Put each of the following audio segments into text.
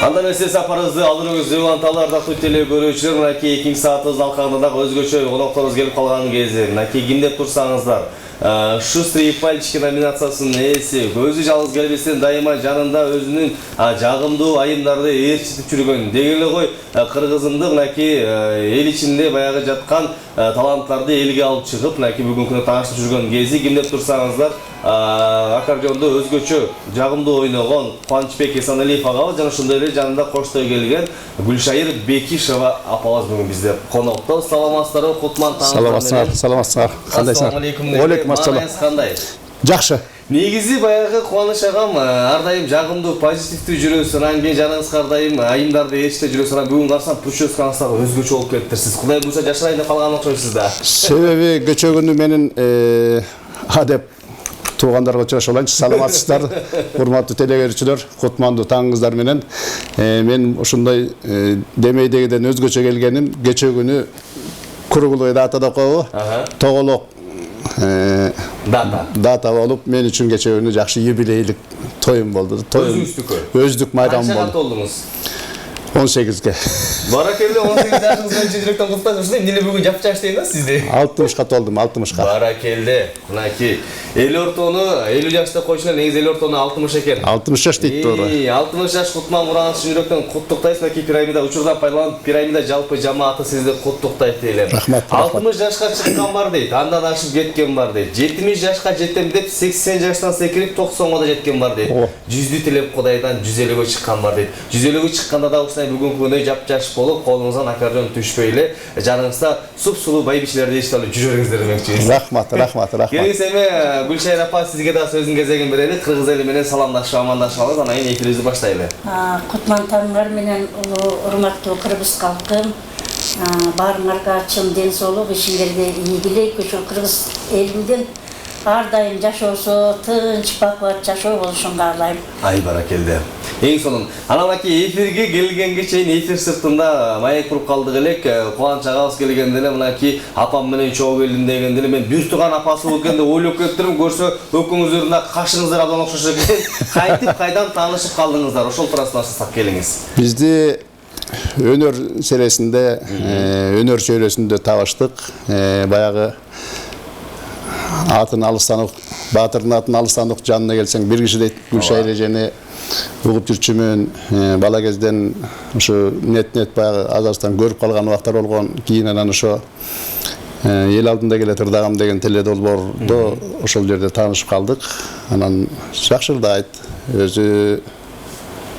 Анда месел сапарыңызды алдыңыз Зеванталы ардактуу теле көрүүчүлөр, мынакей 2 саатыбыз алкагында өзгөчө конокторубуз келип калган кезде, мынакей кимдеп турсаңыздар, Шустрый пальчики номинациясынын ээси, өзү жалгыз келбестен дайыма жанында өзүнүн жагымдуу айымдарды ээрчитип жүргөн, деги эле кой кыргызымды мынакей эл ичинде баягы жаткан таланттарды элге алып чыгып, мынакей бүгүнкү күнү тааныштырып жүргөн кези, кимдеп турсаңыздар, аккордеондо өзгөчө жагымдуу ойногон Кубанычбек Эсаналиев агабыз жана ошондой эле жанында коштой келген Гүлшайыр Бекишева апабыз бүгүн бизде конокто. Саламатсыздарбы, кутман таңыңыздар. Саламатсыздар. Кандайсыңар? Ассаламу алейкум. Кандай? Жакшы. Негизи баягы Кубаныч агам ар дайым жагымдуу, позитивдүү жүрөсүз, анан кийин жаныңызга ар дайым айымдарды ээрчите жүрөсүз. Анан бүгүн карасам прическаңыз дагы өзгөчө болуп кетиптирсиз. Кудай буйрса жашырайын деп калган окшойсуз да. Себеби көчөгүнү менин деп туугандарга чоошуп алайынчы. Саламатсыздар, урматтуу телегөрүүчүлөр, кутмандуу таңыңыздар менен. Мен ушундай демейдегиден өзгөчө келгеним кечөгүнү круглый дата деп коебу. Тоголок дата болуп, мен үчүн кечөгүнү жакшы юбилейлик тоюм болду. Өздүк майрам болду. Канча толдуңуз? 18-ге. Баракелде 18 жашыңыз менен жүрөктөн куттайм. Ушундай эмне бүгүн жапчаш дейм да сизди? 60-га толдум, 60-га. Баракелде. Мынакей эл ортону 50 жашта койчулар, негизи эл ортону 60 экен. 60 жаш дейт туура. 60 жаш кутман мураңыз жүрөктөн куттуктайбыз. Мынакей пирамида учурдан пайдаланып, пирамида жалпы жамааты сизди куттуктайт дейлем. Рахмат. 60 жашка чыккан бар дейт, андан ашып кеткен бар дейт. 70 жашка жетем деп 80 жаштан секирип 90га да жеткен бар дейт. Жүздү тилеп Кудайдан 150ге чыккан бар дейт. 150ге чыкканда да бүгүнкү күнү жапжаш болуп, колуңуздан аккордеон түшпөй эле, жаныңызда суп-сулуу байбичелерди эшите алып жүрөрүңүздөр демекчибиз. Рахмат. Келиңиз эми Гүлшайыр апа, сизге да сөздүн кезегин берели. Кыргыз эли менен саламдашып, амандашып алып, анан кийин эфирибизди баштайлы. Кутман таңыңар менен урматтуу кыргыз калкым, баарыңарга чын ден соолук, ишиңерге ийгилик, ошо кыргыз элиндин ар дайым жашоосу, тынч, бакубат жашоо болушун каалайм. Ай баракелде. Эң сонун. Анан аки эфирге келгенге чейин эфир сыртында маек куруп калдык элек. Кубаныч агабыз келгенде эле мынакей апам менен чогуу келдим дегенде эле мен бир тууган апасы болуп келгенде ойлоп кетиптирмин. Көрсө экөөңүздөрдүн да кашыңыздар абдан окшош экен. Кайтип кайдан таанышып калдыңыздар? Ошол туурасында сак келиңиз. Бизди өнөр сересинде, өнөр чөйрөсүндө табыштык. Баягы атын алыстан ук, баатырдын атын алыстан ук, жанына келсең бир киши дейт. Гүлшайыр эжени угуп жүрчүмүн. Бала кезден ушу нет баягы азастан көрүп калган убактар болгон. Кийин анан ошо эл алдында келе турдагам деген теледолбоордо ошол жерде таанышып калдык. Анан жакшырдайт. Өзү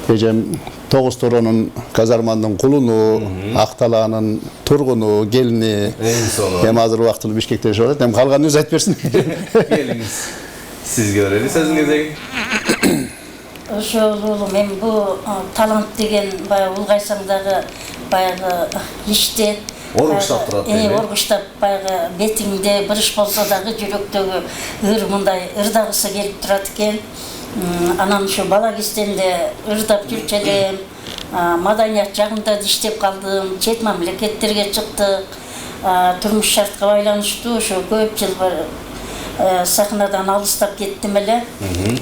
эжем 9 торонун казарманын кулуну, Акталаанын тургуну, келини. Эми азыр убактылуу Бишкекте жашап атат. Эми калганын өзү айтып берсин. Келиңиз. Сизге берели сөздүн кезегин. Ошол мен бул талант деген баягы улгайсаң дагы баягы иште Оргуштап турат. Оргуштап баягы бетиңде бир иш болсо дагы жүрөктөгү ыр мындай ырдагысы келип турат экен. Анан ошо бала кезденде ырдап жүрчү элем. Маданият жагында иштеп калдым, чет мамлекеттерге чыктык. Турмуш шартка байланыштуу ошо көп жыл сахнадан алыстап кеттим эле.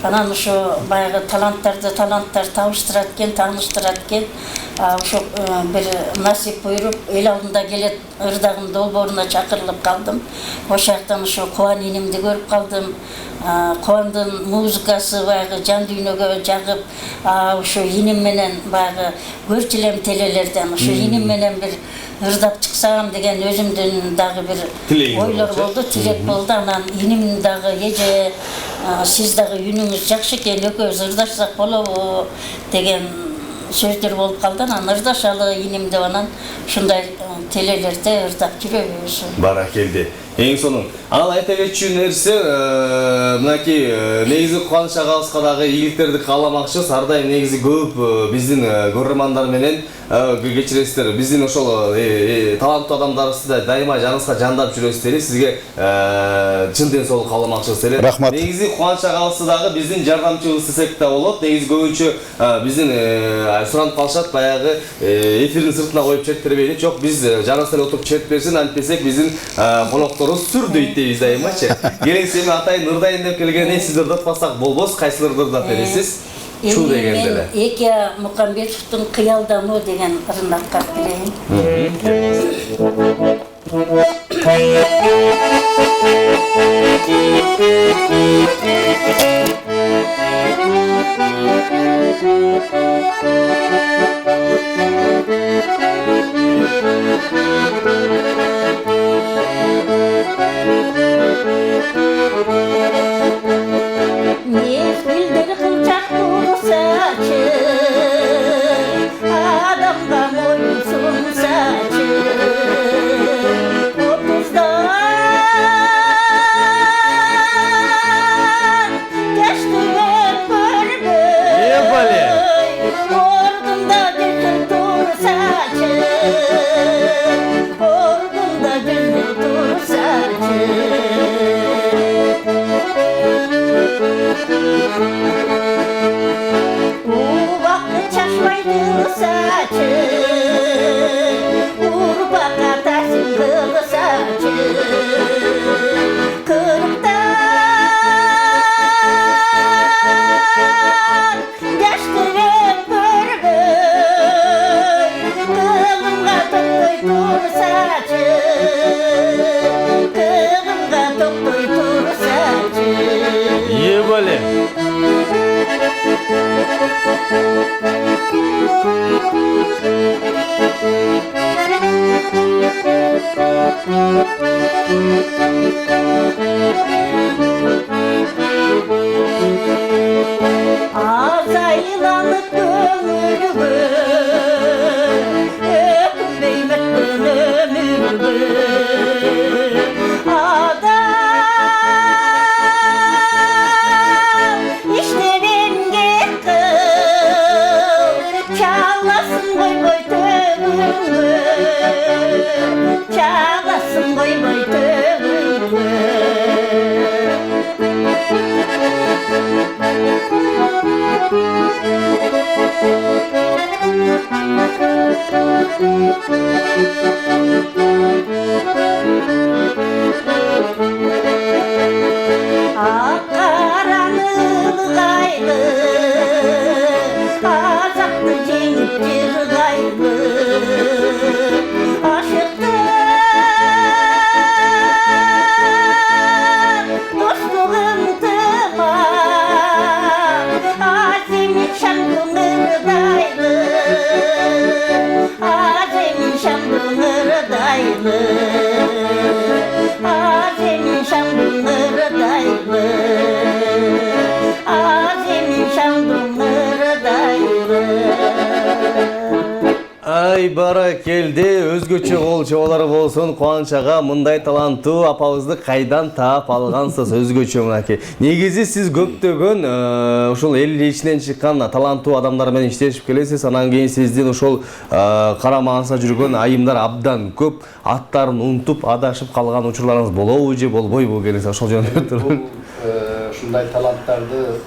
Анан ошо баягы таланттар табыштырат экен, тааныштырат экен. Ошо бир насип буйруп, эл алдында келет ырдагым долбооруна чакырылып калдым. Ошол жактан ошо Кубан инимди көрүп калдым. Кубандын музыкасы баягы жан дүйнөгө жагып, ошо иним менен баягы көрчү элем телелерден, ошо иним менен бир ырдап чыксам деген өзүмдүн дагы бир ойлор болду, тилек болду. Анан иним дагы эже, сиз дагы үнүңүз жакшы экен, экөөбүз ырдашсак болобу деген сөздөр болуп калды. Анан ырдашалы иним деп анан ушундай телелерде ырдап жүрөбүз. Баракелде. Эң сонун. Анан айта кетчү нерсе, мынакей негизи Кубаныч агабызга дагы ийгиликтерди кааламакчыбыз. Ар дайым негизи көп биздин көрөрмандар менен кечиресиздер. Биздин ошол таланттуу адамдарыбызды дайыма жаныңызга жандап жүрөсүздөр. Сизге чын ден соолук кааламакчыбыз эле. Рахмат. Негизи Кубаныч агабызды дагы биздин жардамчыбыз десек да болот. Негизи көбүнчө биздин суранып калышат, баягы эфирдин сыртына коюп чет бербейли. Жок, биз жаныбызда отуруп чет берсин, антпесек биздин конокторубуз сүрдөйт дейбиз дайымачы. Келеңиз эми атайын ырдайын деп келгенде сиз ырдатпасак болбос, кайсыларды ырдап бересиз? Чул дегенде эле. Эке Мукамбетовдун кыялдануу деген ырын аткарып берейин. Mezgildir kılçak saçı, adamga moyunsun saçı. Otuzdan geçti ömrüm, ordumda düzdür dur saçı, ordumda düzdür dur saçı. Uvaklı çaşmaydı saçı, urbak atarsın kılı saçı. Kırıktan geçti ömrüm, kılımga toktoy dur saçı, kılımga toktoy dur saçı. Ебали. Azaylanıp ömürgü, öpünbeymettin ömürgü. Adam işlerin gekıl, çalasın boy boy tövüngü, çalasın boy boy tövüngü. Akaranıl gaylı, azaplı jengip jırgaylı. Aşıktan dostluğun tıma, azimin şamdın ırdaylı, azimin şamdın ırdaylı, azimin şamdın ırdaylı, azimin şamdın ırdaylı. Ай баракелде, өзгөчө кол чабалары болсун. Кубаныч ага, мындай таланттуу апабызды кайдан таап алгансыз? Өзгөчө мынакей. Негизи сиз көптөгөн ушул эл ичинен чыккан таланттуу адамдар менен иштешип келесиз. Анан кийин сиздин ушул карамаңызда жүргөн айымдар абдан көп, аттарын унутуп, адашып калган учурларыңыз болобу же болбойбу? Келиңиз ошол жөнүндө туруп. Ушундай таланттарды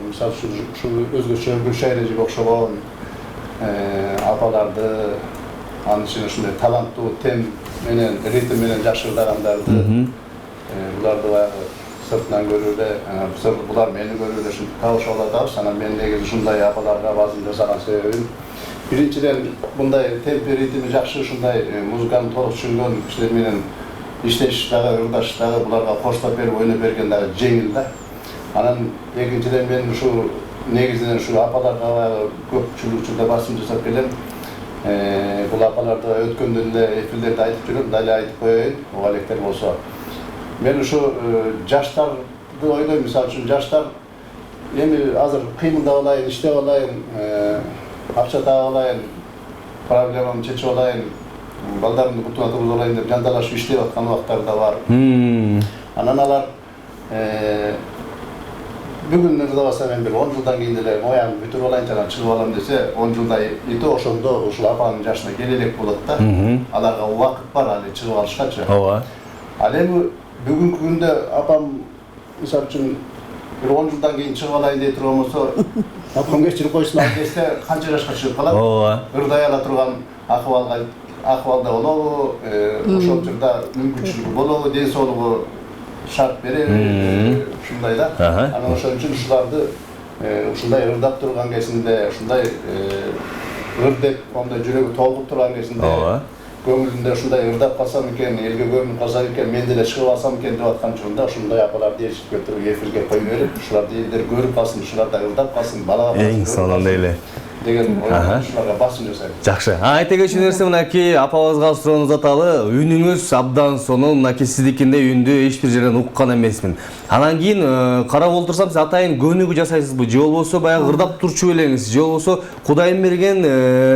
мисалы ушул өзгөчө Гүлшайрежиге окшогон апаларды, анын ичинде ушундай таланттуу тем менен, ритм менен жакшы ырдагандарды, буларды баягы сыртынан көрүүдө, булар мени көрүүдө ушинтип табышып атабыз. Анан мен негизи ушундай апаларга базым жасаган себебим, биринчиден мындай темпи, ритми жакшы ушундай музыканы толук түшүнгөн кишилер менен иштеш дагы, ырдаш дагы, буларга коштоп берип ойноп берген дагы жеңил да. Анан экинчиден мен ушул негизинен ушул апаларга көпчүлүкчүлдө басым жасап келем. Бул апаларды өткөндөн эле эфирлерде айтып жүрөм, дали айтып коеюн, ого электер болсо. Мен ушу жаштарды ойлойм, мисалы үчүн жаштар эми азыр кыймылдап алайын, иштеп алайын, акча таап алайын, проблемамды чечип алайын, балдарымды кутуна тургузуп алайын деп жанталашып иштеп аткан убактар да бар. Анан алар бүгүн ырдабаса мен бир 10 жылдан кийин деле моягымды бүтүрүп алайын жана чыгып алам десе 10 жылдай ити ошондо ушул апанын жашына келе элек болот да. Аларга убакыт бар али чыгып алышкачы. Ооба. Ал эми бүгүнкү күндө апам мисалы үчүн бир 10 жылдан кийин чыгып алайын дей турган болсо, апам кечирип койсун ал кезде канча жашка чыгып калат? Ооба. Ырдай ала турган акыбалда болобу, ошол жерде мүмкүнчүлүгү болобу, ден соолугу шарт береби, ушундай да. Анан ошон үчүн ушуларды ушундай ырдап турган кезинде, ушундай ыр деп ондай жүрөгү толкуп турган кезинде көңүлүндө ушундай ырдап калсам экен, элге көрүнүп калсам экен, мен деле чыгып алсам экен деп аткан учурунда ушундай апаларды ээрчитип туруп эфирге кое берип, ушуларды элдер көрүп калсын, ушулар да ырдап калсын, балага Эң сонундай эле деген ой ушуларга басым жасайм. Жакшы. Айта кетчү нерсе мынакей апабызга суроону узаталы. Үнүңүз абдан сонун, мынакей сиздикинде үндү эч бир жерден уккан эмесмин. Анан кийин карап олтурсам, сиз атайын көнүгүү жасайсызбы, же болбосо баягы ырдап турчу белеңиз, же болбосо Кудайым берген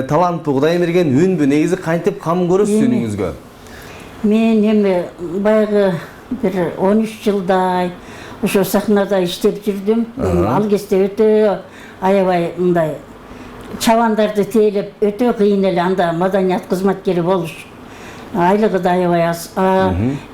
талантпы, Кудайым берген үнбү, негизи кантип кам көрөсүз үнүңүзгө? Мен эми баягы бир 13 жылдай ошо сахнада иштеп жүрдүм. Ал кезде өтө аябай мындай чабандарды тейлеп өтө кыйын эле, анда маданият кызматкери болуш айлыгы да аябай аз.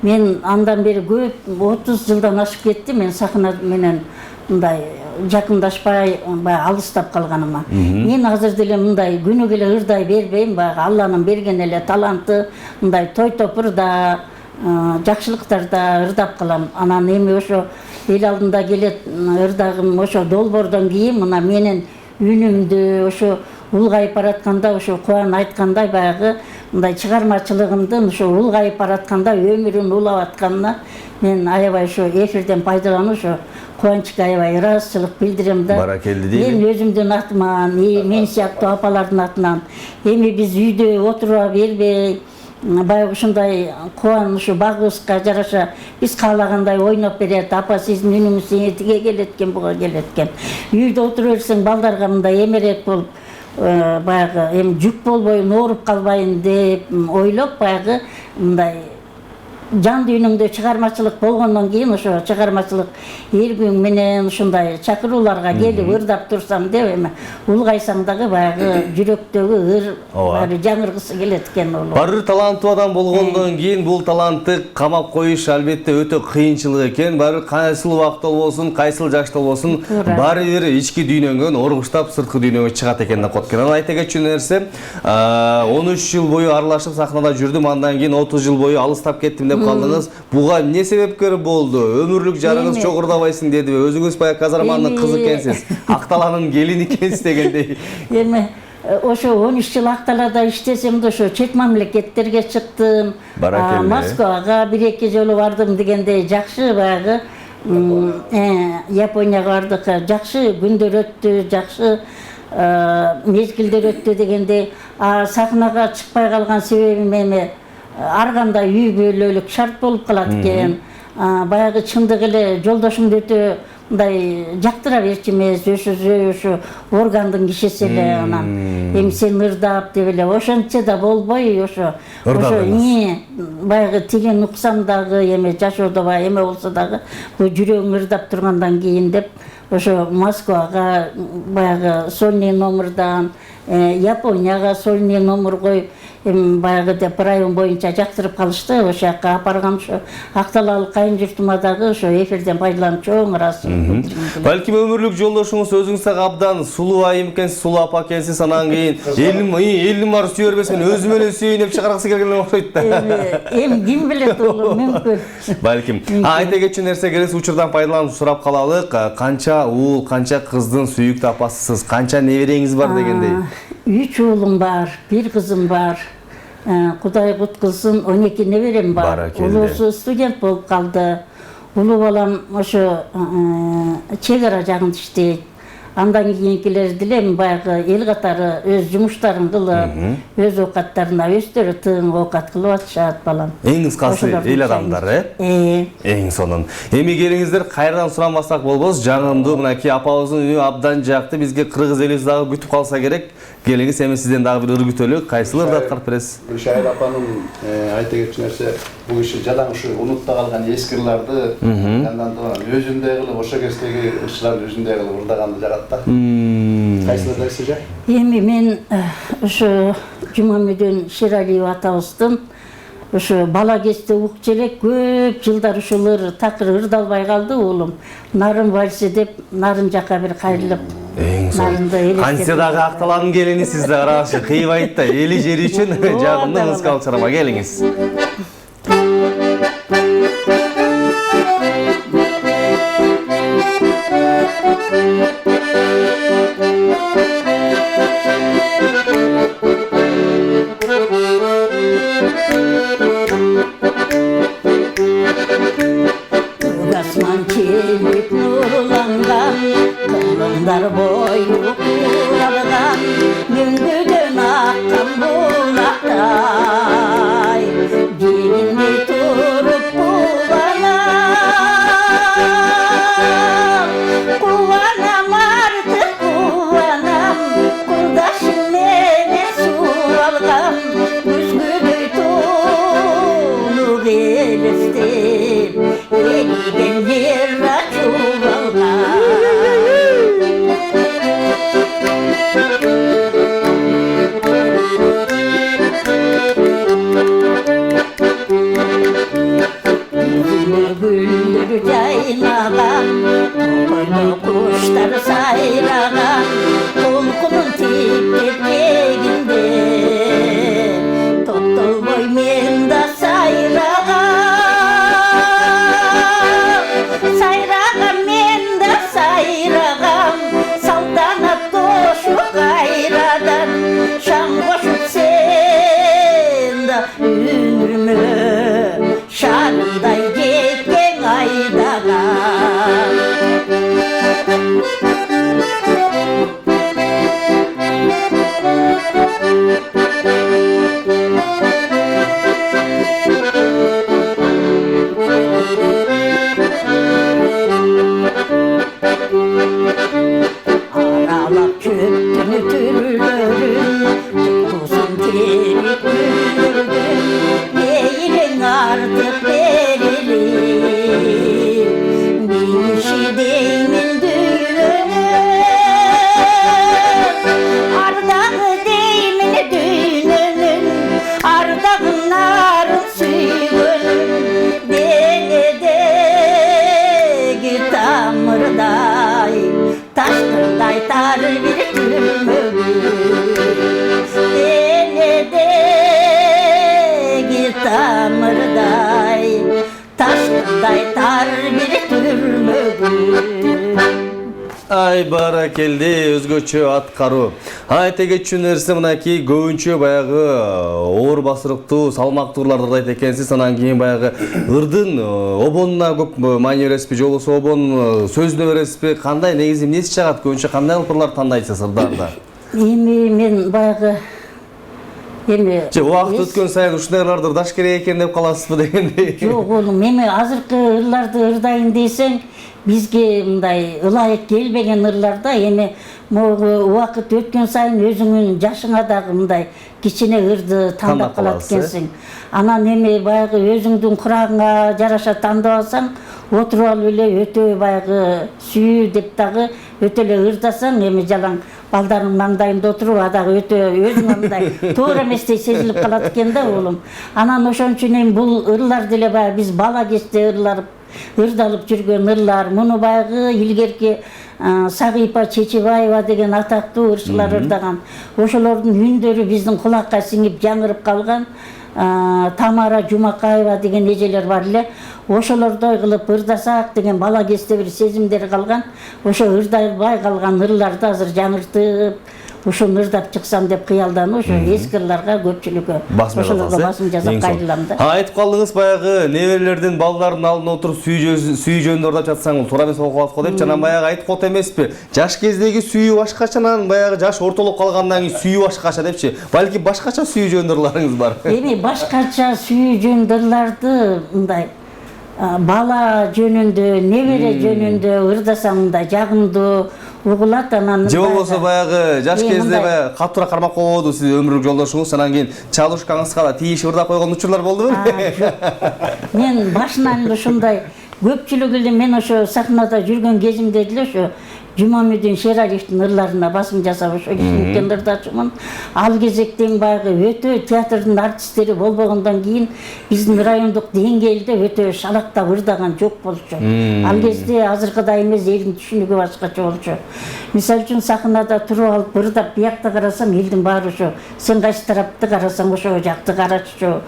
Мен андан бери көп 30 жылдан ашып кетти мен сахна менен мындай жакындашпай, алыстап калганыма. Мен азыр деле мындай күнүгө эле ырдай бербейм, баягы Алланын берген эле таланты, мындай той топурда, жакшылыктарда ырдап калам. Анан эми ошо эл алдында келет ырдагым ошо долбоордон кийин мына менин үнүмдү ошо улгайып баратканда, ошо Кубан айткандай баягы мындай чыгармачылыгымдын ошо улгайып баратканда, өмүрүн улап атканына мен аябай ошо эфирден пайдаланып ошо кубанычка аябай ыраазычылык билдирем да. Баракелде дейли. Мен өзүмдүн атыман, мен сыяктуу апалардын атынан эми биз үйдө отура бербей, баягы ушундай Кубан ушу багыбызга жараша биз каалагандай ойноп берет. Апа, сиздин үнүңүз тиге келет экен, буга келет экен. Үйдө отура берсең балдарга мындай эмерек болуп, баягы эми жүк болбойн, ооруп калбайын деп ойлоп, баягы мындай жан дүйнөмдө чыгармачылык болгондон кийин ошо чыгармачылык эргүүң менен ушундай чакырууларга келип ырдап турсам деп эми улгайсаң дагы баягы жүрөктөгү ыр баары жаңыргысы келет экен ол. Бир таланттуу адам болгондон кийин бул талантты камап коюш албетте өтө кыйынчылык экен. Баары кайсыл убакта болбосун, кайсыл жашта болбосун, баары бир ички дүйнөңөн оргуштап сырткы дүйнөгө чыгат экен да коткер. Анан айта кетчү нерсе, 13 жыл бою аралашып сахнада жүрдүм, андан кийин 30 жыл бою алыстап кеттим деп калдыңыз. Буга эмне себепкер болду? Өмүрлүк жарыңыз чок ырдабайсың дедиби? Өзүңүз баягы казарманын кызы экенсиз, Акталанын келини экенсиз дегендей. Эми ошо 13 жыл Акталада иштесем да ошо чет мамлекеттерге чыктым. Москвага 1-2 жолу бардым дегендей, жакшы баягы Японияга бардык, жакшы күндөр өттү, жакшы мезгилдер өттү дегендей. Сахнага чыкпай калган себебим эми ар кандай үй бүлөлүк шарт болуп калат экен. Баягы чындык эле жолдошумду өтө мындай жактыра берчү эмес, ошо органдын кишиси эле. Анан эми сен ырдап деп эле ошончо да болбой, ошо баягы тилин уксам дагы, эми жашоодо баягы эме болсо дагы жүрөгүң ырдап тургандан кийин деп ошо Москвага баягы сольный номердан, Японияга сольный номер коюп, баягы деп район боюнча жактырып калышты. Ошол жака апаргам, ошо Акталалык кайын журтума дагы ошо эфирден пайдаланып чоң ыраазычылык. Балким өмүрлүк жолдошуңуз өзүңүзгө абдан сулуу айым экенсиз, сулуу апа экенсиз. Анан кийин элим бар сүйө бербес, мен өзүм эле сүйөйүн деп чыгаргысы келген окшойт да. Эми ким билет, ол мүмкүн. Балким. Айта кетчү нерсе, келесі учурдан пайдаланып сурап калалык. Канча уул, канча кыздын сүйүктүү апасысыз, канча небереңиз бар дегендей? 3 уулум бар, 1 кызым бар. Кудай куткузсун, 12 неберем бар. Улуусу студент болуп калды. Улуу балам ошо чек ара жагында иштейт. Андан кийинкилер деле баягы эл катары өз жумуштарын кылып, өз оокаттарына өздөрү тыйын оокат кылып атышат балам. Эң кыскасы эл адамдар, Эң сонун. Эми келиңиздер, кайрадан сурамасак болбос, жаңымдуу мынакей апабыздын үйү абдан жакты, бизге кыргыз элибиз дагы күтүп калса керек. Келиңиз, эми сизден дагы бир үргүтөлүк, кайсыларды аткарып бересиз? Гүлшайыр апанын айта кетчү нерсе, бул киши жалаң ушу унутта калган эски ырларды андан өзүндөй кылып, ошо кездеги ырчыларды өзүндөй кылып ырдаганды жагат да. Кайсыларды сиз? Эми мен ушу Жумамеден Шералиев атабыздын ушу бала кезде угуп элек көп жылдар ушулар такыр ырдалбай калды уулум. Нарын вальси деп нарын жака бир кайрылып. Эң сонун. Кантсе дагы акталардын келини сиз да карагычы кыйбайт да, эли жери үчүн жагымдуу музыкалык чарама келиңиз. Asman kelip nurlangan, kılımlar boyu kuralgan, müngüdön akkan bulaktay, dilinde turup kuvanam, kuvanam artık kuvanam, kurdaşım mene su algam, müzgüdöy tonu gelestim, eliden yerra çuvalgam. Güldür caynagan, koydu kuşlar sayragan, kulkunun tipirgeginde, toptol boy menda sayragan, sayragan menda sayragan, saltanat koşu kayradan, şan koşup senda ünrümü, şanday getken aydagan. Aralap çöktün türlörün, tuttusun terik güldürdün, değilin artık verilir, bir işi değimin düğünün, ardağı değimini düğünün, ardağın narın suyunun, denedeki tamırday, taşkırday tar bir tümögü, denedeki tamırday, taşkırday tar bir tümögü. Ay баракелди, өзгөчө аткаруу. Айта кетчү нерсе мынакей көбүнчө баягы оор басырыктуу, салмактууларды ырдайт экенсиз, анан кийин баягы ырдын обонуна көп маани бересизби, же болбосо обон сөзүнө бересизби? Кандай негизи эмнеси чыгат? Көбүнчө кандай ылпырларды тандайсыз ырдарда? Эми мен баягы Же убакыт өткөн сайын ушундай ырларды ырдаш керек экен деп каласызбы дегендей? Жок оğlum, эми азыркы ырларды ырдайын десең, бизге мындай ылайык келбеген ырларда эми могу убакыт өткөн сайын өзүңүн жашыңа дагы мындай кичине ырды тандап калат экенсиң. Анан эми баягы өзүңдүн курагыңа жараша тандап алсаң, отуруп алып эле өтө баягы сүйүү деп дагы өтө эле ырдасаң, эми жалаң балдардын маңдайында отуруп, дагы өтө өзүңө мындай туура эместей сезилип калат экен да уулум. Анан ошон үчүн эми бул ырлар деле баягы биз бала кезде ырдалып жүргөн ырлар. Муну баягы илгерки Сагыйпа Чечебаева деген атактуу ырчылар ырдаган. Ошолордун үндөрү биздин кулакка сиңип жаңырып калган. Тамара Жумакаева деген эжелер бар эле. Ошолордой кылып ырдасак деген бала кезде бир сезимдер калган. Ошо ырдалбай калган ырларды азыр жаңыртып, ошону ырдап чыксам деп кыялданып ошо эски ырларга көпчүлүккө ошолорго басым жасап кайрылам да. Айтып калдыңыз баягы неберелердин балдардын алдына отуруп сүйүү жөнүндө ырдап жатсаң бул туура эмес болуп калат го деп жана баягы айтып калат эмеспи? Жаш кездеги сүйүү башкачанан баягы жаш ортолуп калгандан кийин сүйүү башкача депчи. Балки башкача сүйүү жөнүндө ырларыңыз бар. Эми башкача сүйүү жөнүндө ырларды мындай бала жөнүндө, небере жөнүндө ырдасаң мындай жагымдуу угулат, анан же болбосо баягы жаш кезде баягы катуураак кармак болбоду сиз өмүрлүк жолдошуңуз, анан кийин чалушкаңызга да тийишип ырдап койгон учурлар болдубу? Жок. Мен башынан эле ушундай көпчүлүк эле мен ошо сахнада жүргөн кезимде деле ошо Жумамедин Шералиевдин ырларына басым жасап ошо кишинен ырдачумун. Ал кезектен баягы өтө театрдын артисттери болбогондон кийин биздин райондук деңгээлде өтө шалактап ырдаган жок болчу. Ал кезде азыркыдай эмес, элдин түшүнүгү башкача болчу. Мисалы үчүн сахнада туруп алып ырдап биякта карасам элдин баары ошо сен кайсы тарапты карасаң ошо жакты карачу.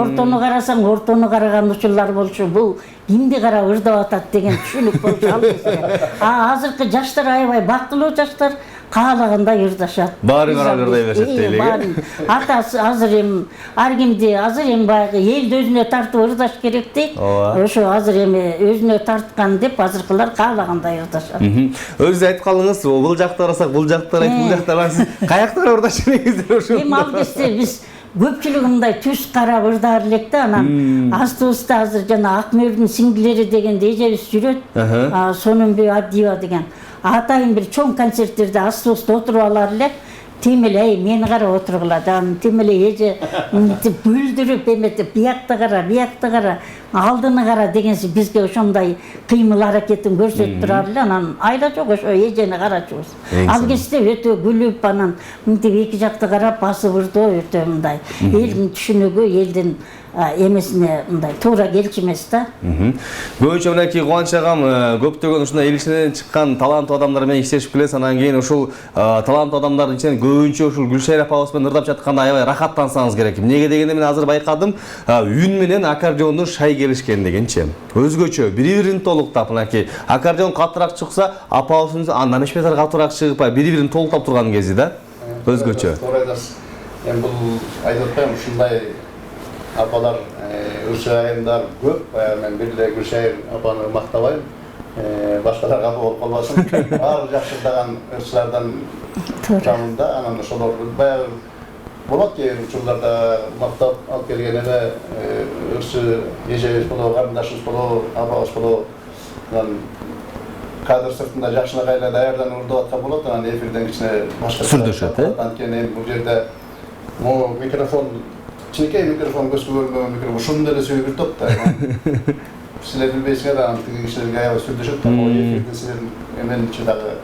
Ортону карасаң ортону караган учурлар болчу. Бул кимди карап ырдап атат деген түшүнүк болчу ал кезде. Азыркы жаштар аябай бактылуу жаштар, каалагандай ырдашат. Баары карап ырдай беришет дейлиги. Атасы азыр эми ар кимди азыр эми баягы элди өзүнө тартып ырдаш керек дейт. Ошо азыр эми өзүнө тарткан деп азыркылар каалагандай ырдашат. Өзүңүз айтып калдыңыз, бул жакта ырдасак, бул жакта ырдайт, бул жакта ырдайт. Сиз каяктан ырдашып элеңиздер ошо? Эми ал кезде биз көпчүлүгү мындай түз карап ырдар элек да, анан асты-усты азыр жана Акмөрдүн сиңдилери дегенде эжебиз жүрөт. Сонунбек Абдиева деген. Атайын бир чоң концерттерде асты-усты отуруп алар эле. Тим эле мени карап отургула, тим эле эже бүлдүрүп эметип биякта кара, алдыны кара дегенси бизге ошондой кыймыл аракетин көрсөтүп турар эле. Анан айла жок ошо эжени карачубуз. Ал кезде өтө күлүп, анан мынтип эки жакты карап басып ырдоо өтө мындай элдин түшүнүгү, элдин эмесине мындай туура келчү эмес да. Көбүнчө мынакей Кубаныч агам көптөгөн ушундай эл ичинен чыккан таланттуу адамдар менен иштешип келесиз. Анан кийин ушул таланттуу адамдардын ичинен көбүнчө ушул Гүлшайыр апабыз менен ырдап жатканда аябай рахаттансаңыз керек. Эмнеге дегенде мен азыр байкадым, үн менен аккордеондун шай келишкен дегенчи. Өзгөчө бири-бирин толуктап мынакей аккордеон катуураак чыкса, апабыз андан эшпетер катуураак чыгып, бири-бирин толуктап турган кези да. Өзгөчө. Туура айтасыз. Эми бул айтып атпайм, ушундай апалар, ырчайымдар көп. Мен бирде Гүлшайыр апаны мактабайм. Башкалар капа болуп калбасын. Баары жакшы ырдаган ырчылардан жанында, анан ошолор баягы болот кээ учурларда мактап алып келген эле ырчы эжебиз болобу, карындашыбыз болобу, апабыз болобу. Анан кадр сыртында жакшынакай эле даярданып ырдап аткан болот, анан эфирден кичине башка сүрдөшөт, анткени эми бул жерде могу микрофон чинекей микрофон көзгө көрүнбөгөн микрофон ушундай эле сөйлөп топ да. Силер билбейсиңер, анан тиги кишилерге аябай сүрдөшөт да. Могу эфирде силер эмен ичи дагы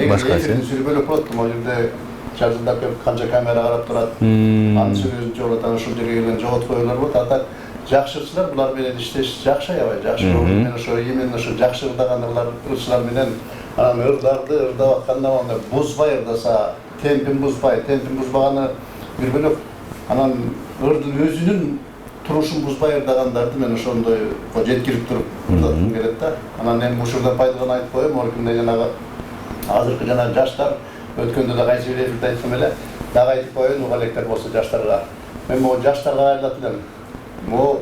башка эфирдин сүрү бөлөк болот. Могу жерде жаржылдап келип канча камера карап турат. Анын сөзүн жоготуп анан ушул жерге келген жоготуп коюлар болот. Ата жакшы ырчылар булар менен иштеш жакшы, аябай жакшы. Мен ошо именно ошо жакшы ырдаган ырчылар менен анан ырдарды ырдап атканда анда бузбай ырдаса, темпин бузбаганы бир бөлөк. Анан ырдын өзүнүн турушун бузбай ырдагандарды мен ошондой жеткирип туруп ырдаткым келет да. Анан эми ушурда пайдаланып айтып коеюн, оркундай жанагы азыркы жана жаштар өткөндө да кайсы бир эфирде айткам эле, дагы айтып коеюн уга электер болсо жаштарга. Мен могу жаштарга кайрылат элем. Могу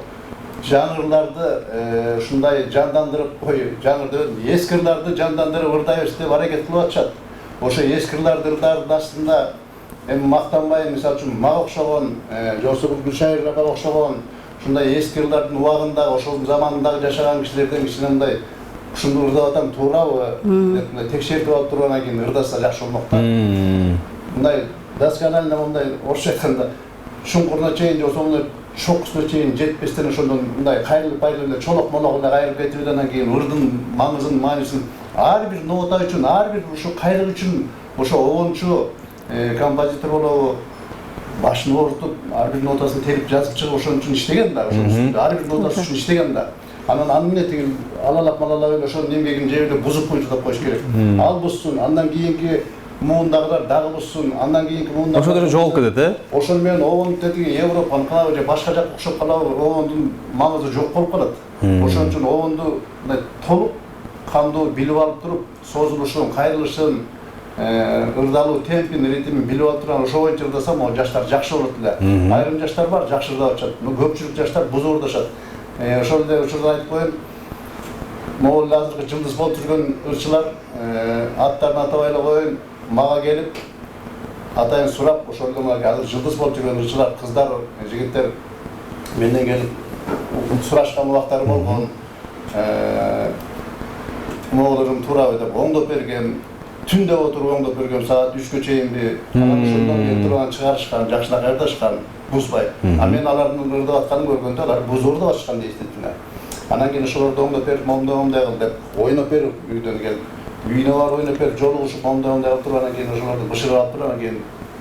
жанрларды ушундай жандандырып кой, жанрды эски ырларды жандандырып ырдайбыз деп аракет кылып атышат. Ошо эски ырларды ырдардын астында эми мактанбайын, мисалы үчүн мага окшогон, жоксо Гүлшайыр апага окшогон ушундай эски ырлардын убагында, ошол замандагы жашаган кишилерден кичине мындай ушуну ырдап атам туурабы деп мындай текшертип алып тургандан кийин ырдаса жакшы болмок да. Мындай досконально мындай орусча айтканда шуңкуруна чейин же болсо чокусуна чейин жетпестен ошондон мындай кайрылып эле чолок-молок эле кайрылып кетип анан кийин ырдын маңызын, маанисин ар бир нота үчүн, ар бир ушу кайрык үчүн ошо обончу композитор болобу, башын оорутуп, ар бир нотасын терип жазып чыгып ошон үчүн иштеген да, ар бир нотасы үчүн иштеген да. Анан аны эмне тиги алалап эле ошонун эмгегин жебеле бузуп коюп коюш керек. Ал бузсун, андан кийинки муундагылар дагы бузсун, андан кийинки муундагылар. Ошондор жоолуп кетет, Ошон менен обон тетиги Европанын калабы же башка жакка окшоп калабы, обондун маңызы жок болуп калат. Ошон үчүн обонду мындай толук кандуу билип алып туруп, созулушун, кайрылышын, ырдалуу темпин, ритмин билип алып турган ошо боюнча ырдасам, ал жаштар жакшы болот эле. Айрым жаштар бар, жакшы ырдап атышат. Көпчүлүк жаштар бузу ырдашат. Ошол эле учурда айтып коеюн, могул азыркы жылдыз болуп жүргөн ырчылар аттарын атабай эле коеюн, мага келип атайын сурап, ошол эле азыр жылдыз болуп жүргөн ырчылар, кыздар, жигиттер менден келип сурашкан убактары болгон. Могулорум туурабы деп оңдоп бергем, түндө отуруп оңдоп бергем, саат 3-кө чейинби. Анан ошондон келип турган чыгарышкан, жакшылап ырдашкан, бузбай. А мен алардын ырдап атканын көргөндө алар бузуп ырдап атышкан дейт. Анан кийин ошолорду оңдоп берип, момундай кыл деп, ойноп берип, үйдөн келип, үйүнө барып ойноп берип, жолугушуп, момундай кылып туруп, кийин ошолорду бышырып алып туруп, кийин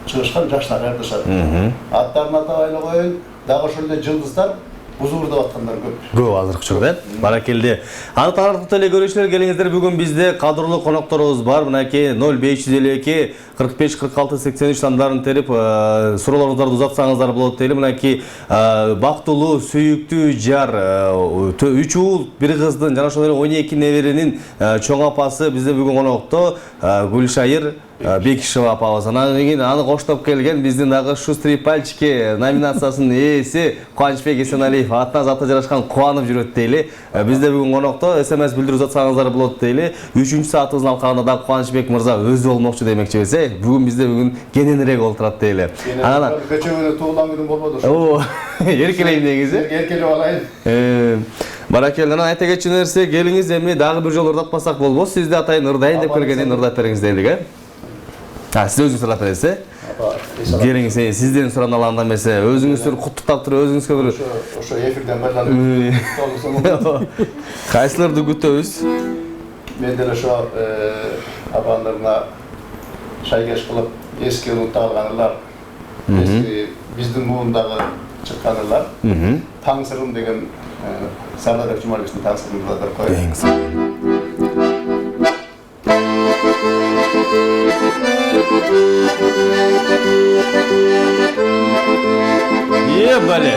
чыгышкан, жакшылап ырдашат. Аттарын атабай эле коеюн, дагы ошол эле жылдыздар бузуп ырдап аткандар көп. Көп азыркы учурда. Баракелде. Аны тарыктуу теле көрүүчүлөр, келиңиздер, бүгүн бизде кадрлуу конокторубуз бар. Мынакей 0552 45 46 83 сандарын терип, суроолоруңузду узатсаңыздар болот дейли. Мынакей бактылуу, сүйүктүү жар, 3 уул, 1 кыздын жана ошол эле 12 неберенин чоң апасы бизде бүгүн конокто Гүлшайыр Бекишева апабыз. Анан кийин аны коштоп келген биздин дагы «Шустрый пальчики» номинациясынын ээси Кубанычбек Эсеналиев атына заты жарашкан кубанып жүрөт дейли. Бизде бүгүн конокто СМС билдирип узатсаңыздар болот дейли. 3-саатыбыздын алкагында да Кубанычбек мырза өзү болмокчу демекчибиз. Бүгүн бизде бүгүн кененирээк олтурат дейли. Анан көчөгүнө туулган күнүм болбоду. О, эркелейм деңиз. Эркелеп алайын. Баракелде, анан айта кетчү нерсе, келиңиз эми дагы бир жолу ырдатпасак болбос. Сизди атайын ырдайын деп келгенин ырдап бериңиз дейлик, сиз өзүңүз ырдап бересиз, келиңиз, сизден суран алганда эмесе, өзүңүздү куттуктап туруп, өзүңүзгө бир ошо эфирден байланып кайсыларды күтөбүз? Мен деле ошо апандарына шайкеш кылып эски унутта калган ырлар, эски биздин муундагы чыккан ырлар, Таң сырым деген Сардарбек Жумалиевдин Таң сырын ырдап коеюн. Ебали!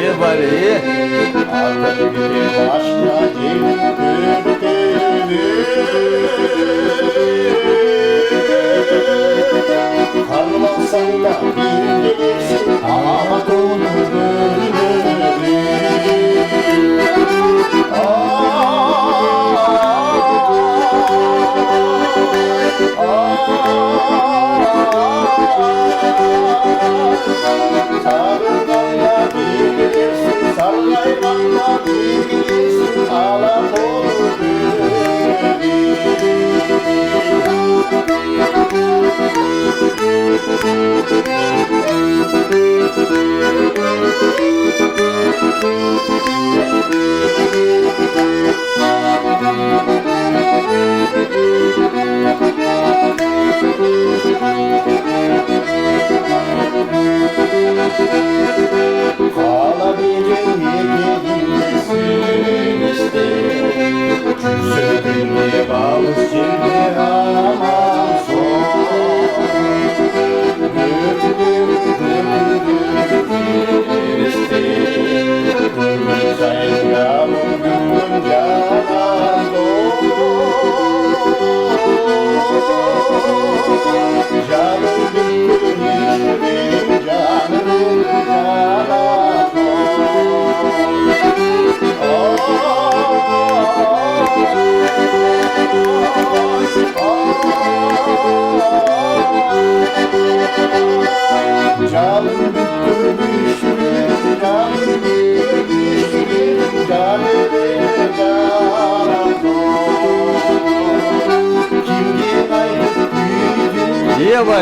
Ебали!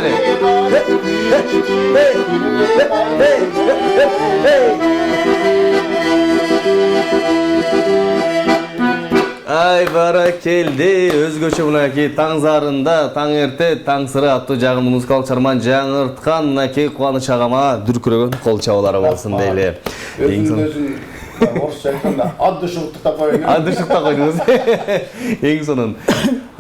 Hadi. Ay barakeldi, özgöчө мынакей таң зарында, таң эрте, таң сыры аттуу жагымдуу музыкалык чарман жаңырткан мынакей кубаныч агама дүркүрөгөн кол чабуулары болсун дейли. Өзүн орусча айтканда аддышыктап коюң. Адышыкта койдуңуз. Эң сонун.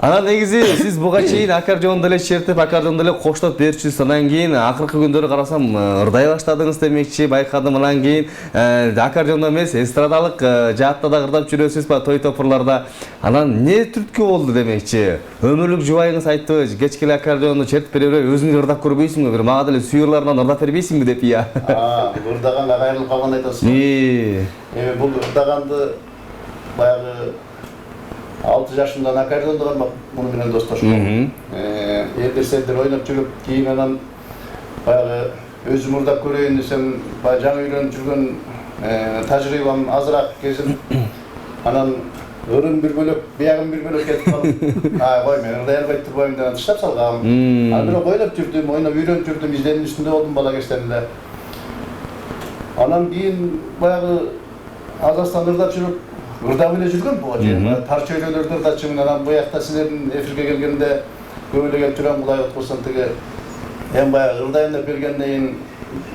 Анан негизи сиз буга чейин аккордеондо эле чертип, аккордеондо эле коштоп берчүсүз. Анан кийин акыркы күндөрү карасам ырдай баштадыңыз демекчи, байкадым. Анан кийин аккордеондо эмес, эстрадалык жаатта да ырдап жүрөсүз ба, той топурларда. Анан не түрткү болду демекчи? Өмүрлүк жубайыңыз айтты, кечке эле аккордеондо чертип бере бере өзүң ырдап көрбөйсүңбү? Бир мага деле сүйүрлөрүнөн ырдап бербейсиңби деп ия. Ырдаганга кайрылып калган айтасыз. Бул ырдаганды баягы 6 жашымдан аккордеондо бармак муну менен достоштум. Элдер ойноп жүрүп, кийин анан баягы өзүм ырдап көрөйүн десем, баягы жаңы үйрөнүп жүргөн тажрыйбам азыраак кезим. Анан ырым бир бөлөк, биягым бир бөлөк кетип калып, кой мен ырдай албай турбайм деп таштап салгам. Анан бирок ойноп жүрдүм, ойноп үйрөнүп жүрдүм, изденүү үстүндө болдум бала кездеринде. Анан кийин баягы Азастан ырдап жүрүп, ырдап эле жүргөм буга чейин. Тар чөйрөлөрдө ырдачумун. Анан буякта силердин эфирге келгенде көп эле келип турам, Кудай откурсын тиги. Эми баягы ырдайын деп келгенден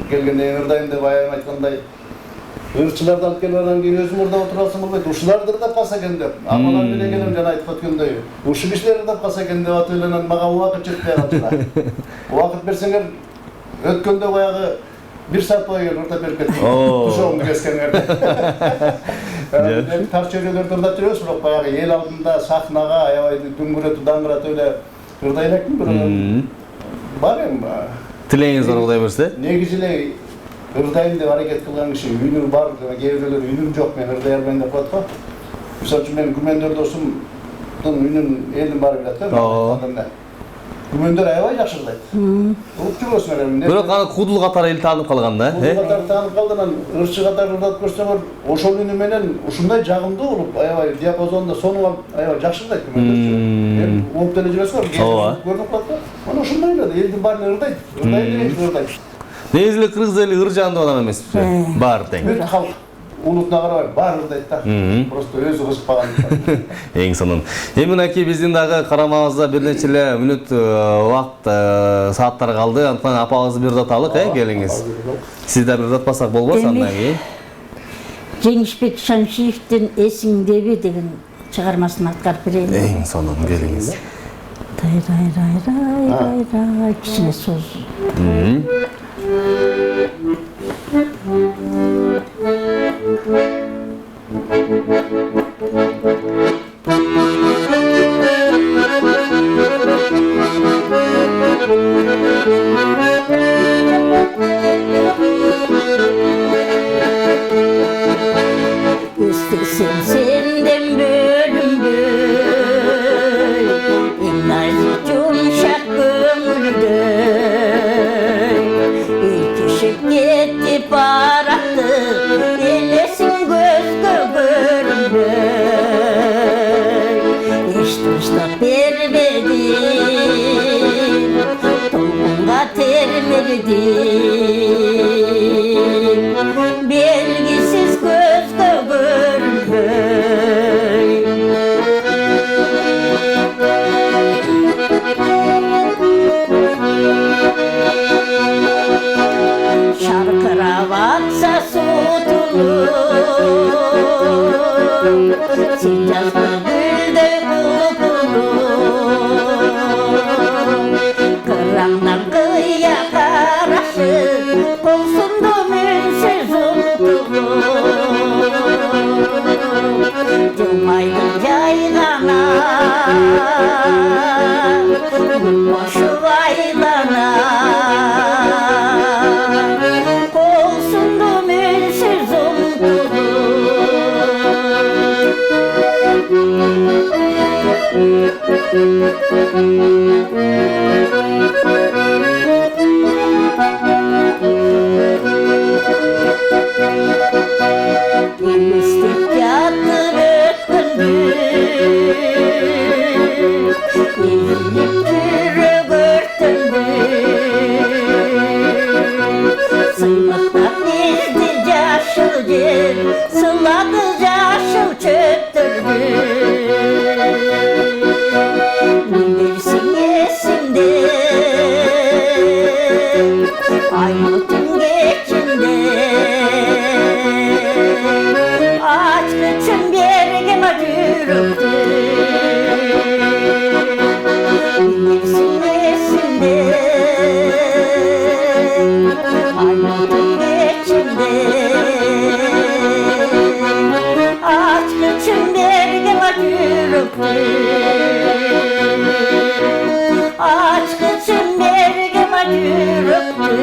кийин ырдайын деп аябай айткандай ырчыларды алып келип анан кийин өзүм ырдап отура алсам болбойт. Ушуларды ырдап калса экен деп. Амалар менен келем жана айтып өткөндөй. Ушу кишилер ырдап калса экен деп атып эле анан мага убакыт жетпей калчу. Убакыт берсеңер өткөндө баягы 1 саат бою ырдап берип кеттим. Тушоомду кескениңерде. Тар чөйрөлөрдө ырдап жүрөбүз, бирок баягы эл алдында сахнага аябай дүңгүрөтүп, даңгыратып эле ырдай элекмин, бирок бар эми. Тилеңиз бар Кудай берсе. Негизи эле ырдайын деп аракет кылган киши үнү бар, кээ бирөөлөр үнүм жок, мен ырдай албайм деп коет го. Мисалы үчүн менин күмөндөр досумдун үнүн элдин баары билет да. Күмөндөр аябай жакшы ырдайт. Угуп жүрөсүңөр эми. Бирок аны кудул катары эл таанып калган да, Кудул катары таанып калды, анан ырчы катары ырдап көрсөңөр, ошол үнү менен ушундай жагымдуу болуп, аябай диапазондо сонуп алып, аябай жакшы ырдайт күмөндөр. Эми угуп деле жүрөсүңөр, көрүнүп калат да. Мына ушундай эле элдин баарын ырдайт. Ырдайт. Негизи эле кыргыз эли ыр жандуу адам эмеспи? Баары тең. Бүт калк улутуна карабай баары ырдайт да. Просто өзү кызыкпаган. Эң сонун. Эми мынакей биздин дагы карамабызда бир нече эле мүнөт убакыт сааттар калды. Антан апабызды бир ырдаталык, келиңиз. Сиз да бир ырдатпасак болбосу андан кийин. Жеңишбек Шамшиевдин Эсиңдеби деген чыгармасын аткарып берейин. Эң сонун, келиңиз. Тай кичине соз. İstesem senden bölünböy, en nazik yumuşak gönüldöy. İlkişip gitti baraktı, elesin gözgö görünböy. Hiç dışta vermedim, toğunga termedim. Belgisiz gözgö görünböy. Şarkıra baksa sutulur, sen yazma gülde bulur. Kırandan kıyıya karşı, olsun da münsiz unutulur. Cumaydı yaylana, boşu aylana. Olsun da münsiz unutulur. İstek yattır öpündü, eğilip yürü örtündü. üçün bergem ajürüptü Bilirsin esinde Ayrıldım geçimde Aşk üçün bergem ajürüptü Aşk üçün bergem ajürüptü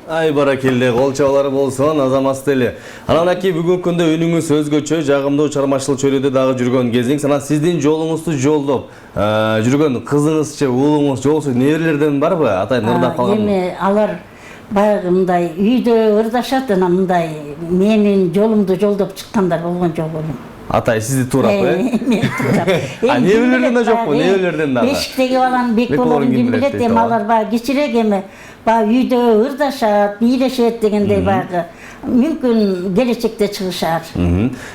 Ай баракелде, кол чабалары болсун, азамат эле. Анан аки бүгүнкү күндө үнүңүз өзгөчө, жагымдуу чармачылык чөйрөдө дагы жүргөн кезиңиз. Анан сиздин жолуңузду жолдоп жүргөн кызыңызчы, уулуңуз, жолсу неберелерден барбы? Атайын ырдап калган. Эми алар баягы мындай үйдө ырдашат, анан мындай менин жолумду жолдоп чыккандар болгон жок болом. Атай сизди туурап, Мен туурап. А неберелерден жокпу, неберелерден дагы? Бешиктеги баланын бек болорун ким билет, эми алар баягы кичирээк эми баягы үйдө ырдашат, бийлешет дегендей баягы мүмкүн келечекте чыгышар.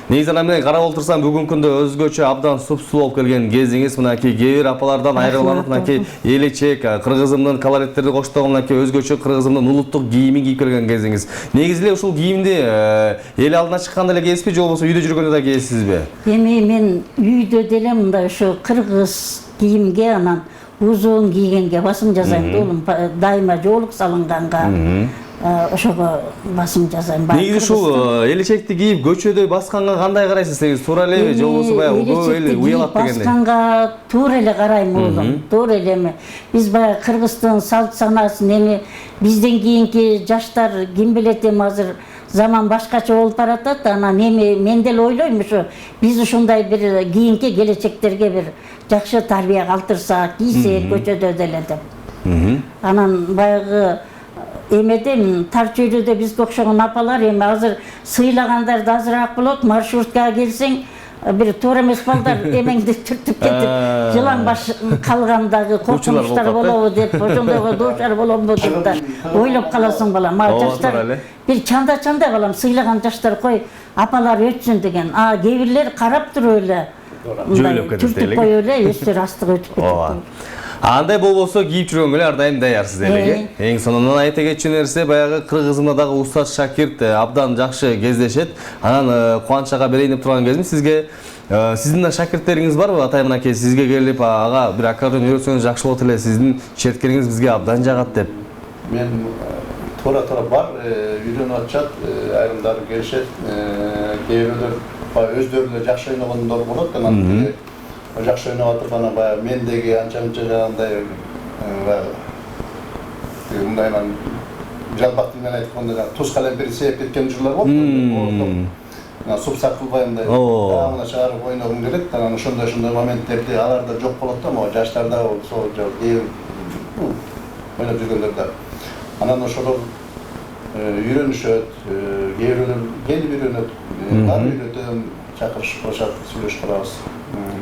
Негизи ана менен карап отурсам бүгүнкү күндө өзгөчө абдан супсуу болуп келген кезиңиз. Мынакей кээ бир апалардан айрылып, мынакей элечек, кыргызымдын колориттерди коштогон мынакей өзгөчө кыргызымдын улуттук кийимин кийип келген кезиңиз. Негизи эле ушул кийимди эл алдына чыкканда эле кийесизби, же болбосо үйдө жүргөндө да кийесизби? Эми мен үйдө деле мындай ошо кыргыз кийимге анан узун кийгенге басым жасайм да, улум дайыма жоолук салынганга ошого басым жасайм. Негизи ушул элечекти кийип көчөдө басканга кандай карайсыз сиз? Туура элеби же болбосо баягы көп эл уялат дегендей? Басканга туура эле карайм улум. Туура эле эми биз баягы Кыргыздын салт санаасын эми бизден кийинки жаштар ким билет, эми азыр заман башкача болуп баратат. Анан эми мен деле ойлойм ушу биз ушундай бир кийинки келечектерге бир жакшы тарбия калтырсак, кийсек көчөдө деле деп. Анан баягы эмеде тар чөйрөдө бизге окшогон апалар эми азыр сыйлагандар да азыраак болот. Маршруткага келсең бир туура эмес балдар эмеңди түртүп кетип жылан баш калгандагы коркунучтар болобу деп, ошондойго дуушар боломбу деп да ойлоп каласың балам. Жаштар бир чанда балам, сыйлаган жаштар кой апалар өтсүн деген. Кээ бирлер карап туруп эле жөйлөп кетет түртүп коюп эле өстөр астыга өтүп кетет. Андай болбосо кийип жүргөнгө эле ар дайым даярсыз элеги. Эң сонунан айта кетчү нерсе баягы кыргызымда дагы устат шакирт абдан жакшы кездешет. Анан Кубаныч ага берейин деп турган кезим сизге сиздин да шакирттериңиз барбы? Атай мынакей сизге келип ага бир аккордеон үйрөтсөңүз жакшы болот эле, сиздин черткериңиз бизге абдан жагат деп. Мен туура бар, үйрөнүп атышат, айрымдары келишет, кээ бирөөлөр өздөрү эле жакшы ойногондор болот, анан жакшы ойноп атып анан баягы мендеги анча-мынча жагандай мындайынан жалпак тил менен айтканда туз калемпир сээп кеткен учурлар болот. Супсак кылбай мындай мына чыгарып ойногум келет. Анан ошондой моменттерди аларда жок болот да, могу жаштарда болсо ойноп жүргөндөр да. Анан ошолор үйрөнүшөт, кээ бирөөлөр келип үйрөнөт, баары үйрөтөм, чакырышып калышат, сүйлөшүп калабыз.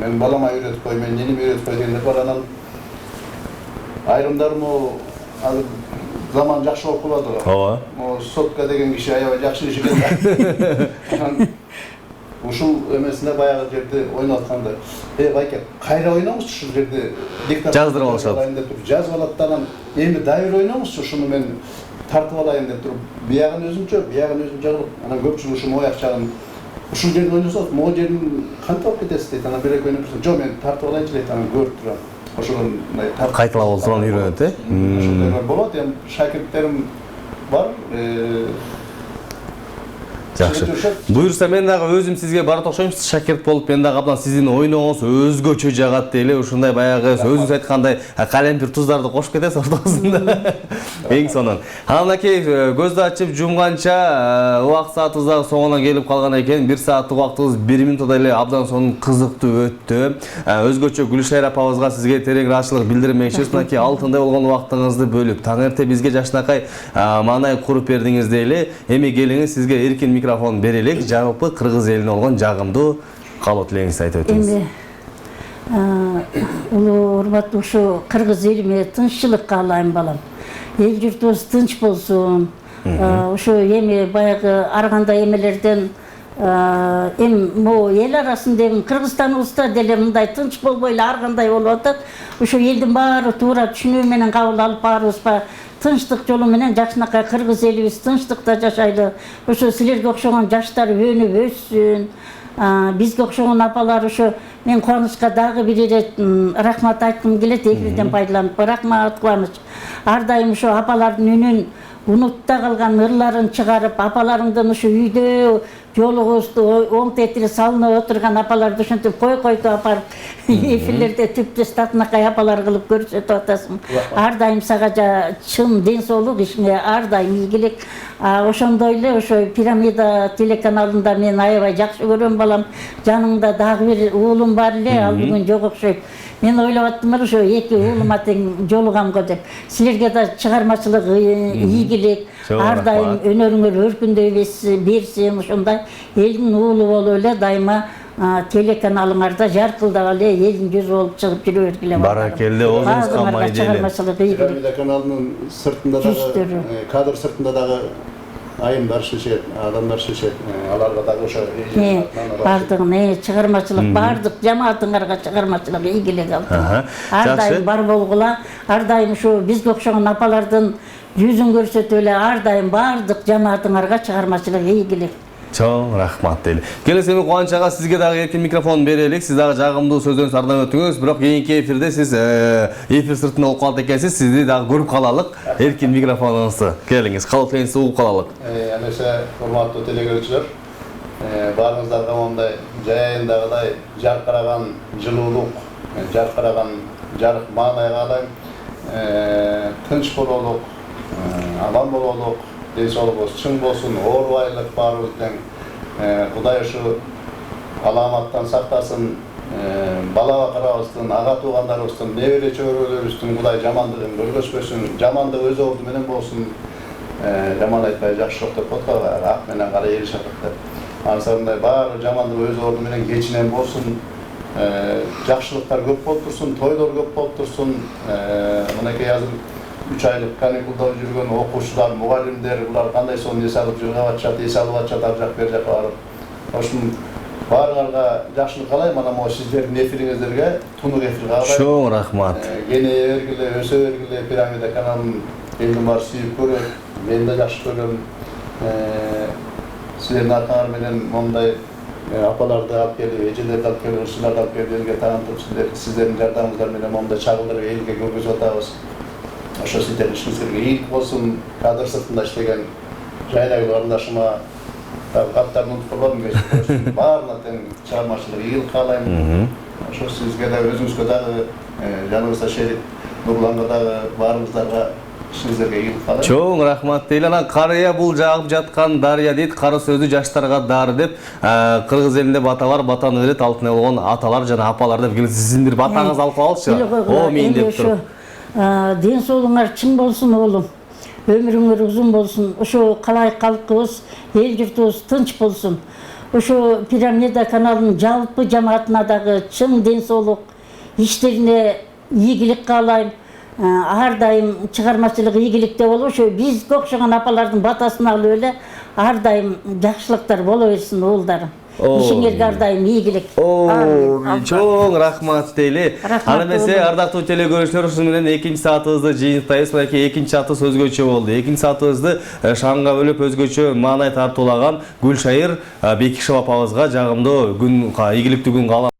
Мен балама үйрөтүп кой, мен нениме үйрөтүп кой дегендер бар. Анан айрымдар азыр заман жакшы болуп калды. Ооба. Сотка деген киши аябай жакшы киши экен. Анан ушул эмесинде баягы жерде ойноп атканда, байке, кайра ойноңузчу ушул жерде диктор жаздырып алышат. Жазып алат да анан эми дайыр ойноңузчу, ушуну мен тартып алайын деп туруп, биягын өзүнчө жагып, анан көпчүлүк ушул мояк жагын ушул жерде ойносоңуз, могу жерин кантип алып кетесиз дейт. Анан бирок ойноп турсаң, жок мен тартып алайынчы дейт, анан көрүп турам. Ошондон мындай тартып кайталап болсо үйрөнөт, ошондой болот. Эми шакирттерим бар. Жакшы. Буюрса мен дагы өзүм сизге барып окшойм, сиз шакирт болуп, мен дагы абдан сиздин ойнооңуз өзгөчө жагат дейли. Ушундай баягы өзүңүз айткандай калемпир туздарды кошуп кетесиз ортосунда. Эң сонун. Анакей көздү ачып жумганча убакыт саатыбыз дагы соңуна келип калган экен. 1 сааттык убактыбыз 1 минутта эле абдан сонун кызыктуу өттү. Өзгөчө Гүлшайыр апабызга сизге терең ыраазычылык билдирмекчибиз. Мынакей алтындай болгон убактыңызды бөлүп, таң эрте бизге жакшынакай маанай куруп бердиңиз дейли. Эми келиңиз, сизге эркин микрофон берелик. Жалпы кыргыз элине болгон жагымдуу каалоо тилегиңизди айтып өтүңүз. Улуу урматтуу ушу кыргыз элиме тынччылык каалайм балам. Эл журтубуз тынч болсун. Ушу эми баягы ар кандай эмелерден могу эл арасында Кыргызстаныбызда деле мындай тынч болбой эле ар кандай болуп атат. Ушу элдин баары туура түшүнүү менен кабыл алып барыбызбы, тынчтык жолу менен жакшынакай кыргыз элибиз тынчтыкта жашайлы. Ошо силерге окшогон жаштар өнүп өссүн. Бизге окшогон апалар ошо мен Кубанычка дагы бир ирет рахмат айткым келет, эфирден пайдаланып. Рахмат Кубаныч. Ар дайым ошо апалардын үнүн унутта калган ырларын чыгарып, апаларыңдын ушу үйдө жолугузду оң тетири салынып отурган апаларды ушинтип койкойтуп апарып эфирлерде түптүс татынакай апалар кылып көрсөтүп атасың. Ар дайым сага чын ден соолук, ишиңе ар дайым ийгилик. Ошондой эле ошо Пирамида телеканалында мен аябай жакшы көрөм балам. Жаныңда дагы бир уулум бар эле, ал бүгүн жок окшойт. Мен ойлоп аттым ошо эки уулума тең жолугамго деп. Силерге да чыгармачылык ийгилик, ар дайым өнөрүңөр өркүндөй берсин, ошондой элдин уулу болуп эле дайыма телеканалыңарда жаркылдап эле элдин жүзү болуп чыгып жүрө бергиле. Баракелде, өзүңүз камай деле. Чыгармачылык ийгилик. Пирамида каналынын сыртында дагы, кадр сыртында дагы айымдар шешет, адамдар шешет, аларга дагы ошо бардыгын чыгармачылык, бардык жамаатыңарга чыгармачылык ийгилик алып. Ар дайым бар болгула, ар дайым ушу бизге окшогон апалардын жүзүн көрсөтүп эле, ар дайым бардык жамаатыңарга чыгармачылык ийгилик. Чоң рахмат дейли. Келесеми Кубаныч ага, сизге дагы эркин микрофон берелик. Сиз дагы жагымдуу сөздөрүңүздү ардап өттүңүз, бирок кийинки эфирде сиз эфир сыртында болуп калат экенсиз. Сизди дагы көрүп калалык. Эркин микрофонуңузду келиңиз. Калып келиңиз, угуп калалык. Эмесе урматтуу телекөрүүчүлөр, баарыңыздарга мондай жайындагыдай жаркыраган жылуулук, жаркыраган жарык маанай каалайм. Тынч бололук, аман бололук. Ден соолугубуз чың болсун, оорубайлык баарыбыз тең. Кудай ушу аламаттан сактасын, бала бакырабыздын, ага туугандарыбыздын, небере чөбөрөлөрүбүздүн Кудай жамандыгын көргөзбөсүн, жамандык өз орду менен болсун. Жаман айтпай жакшылык деп коткой, ак менен кара элишатат деп. Ансандай баары жамандык өз орду менен кечинен болсун. Жакшылыктар көп болуп турсун, тойлор көп болуп турсун. Мынакей азыр 3 айлык каникулда жүргөн окуучулар, мугалимдер, булар кандай сонун эс алып жүрүп атышат, эс алып атышат, ар жак бер жакка барып. Ошун баарыңарга жакшылык каалайм, анан могу сиздердин эфириңиздерге тунук эфир каалайм. Чоң рахмат. Кенeye бергиле, өсө бергиле, Пирамида каналын элдин баары сүйүп көрөт, мен да жакшы көрөм. Сиздердин аркаңар менен мондай апаларды алып келип, эжелерди алып келип, ушуларды алып келип элге таанытып, сиздердин жардамыңыздар менен мондай чагылдырып элге көргөзүп атабыз. Ошо сиздердин ишиңиздерге ийгилик болсун. Кадр сыртында иштеген жайнагүл карындашыма каттарын унутуп калбадым, кечирип баарына тең чыгармачылык ийгилик каалайм. Ошо сизге да өзүңүзгө дагы жаныбызда шерик Нурланга дагы баарыңыздарга ишиңиздерге ийгилик каалайм. Чоң рахмат дейли. Анан карыя бул жагып жаткан дарыя дейт, кары сөздү жаштарга даары деп, кыргыз элинде бата бар, батаны берет, алтын болгон аталар жана апалар деп. Сиздин бир батаңызды алып калалычы. О, мен деп туруп. Ден соолуңар чың болсун оğlum, өмүрүңөр узун болсун, ошо калай калкыбыз, эл журтубуз тынч болсун. Ошо Пирамида каналынын жалпы жамаатына дагы чың ден соолук, иштерине ийгилик каалайм. Ар дайым чыгармачылык ийгиликте болуп, ошо бизге окшогон апалардын батасын алып эле ар дайым жакшылыктар боло берсин уулдарым. Ишиңерге ар дайым ийгилик. Чоң рахмат дейли. Аны эмесе ардактуу телекөрүүчүлөр, ушуну менен экинчи саатыбызды жыйынтайбыз. Мынакей экинчи саатыбыз өзгөчө болду. Экинчи саатыбызды шаңга бөлүп өзгөчө маанай тартуулаган Гүлшайыр Бекишева апабызга жагымдуу күн, ийгиликтүү күн каалап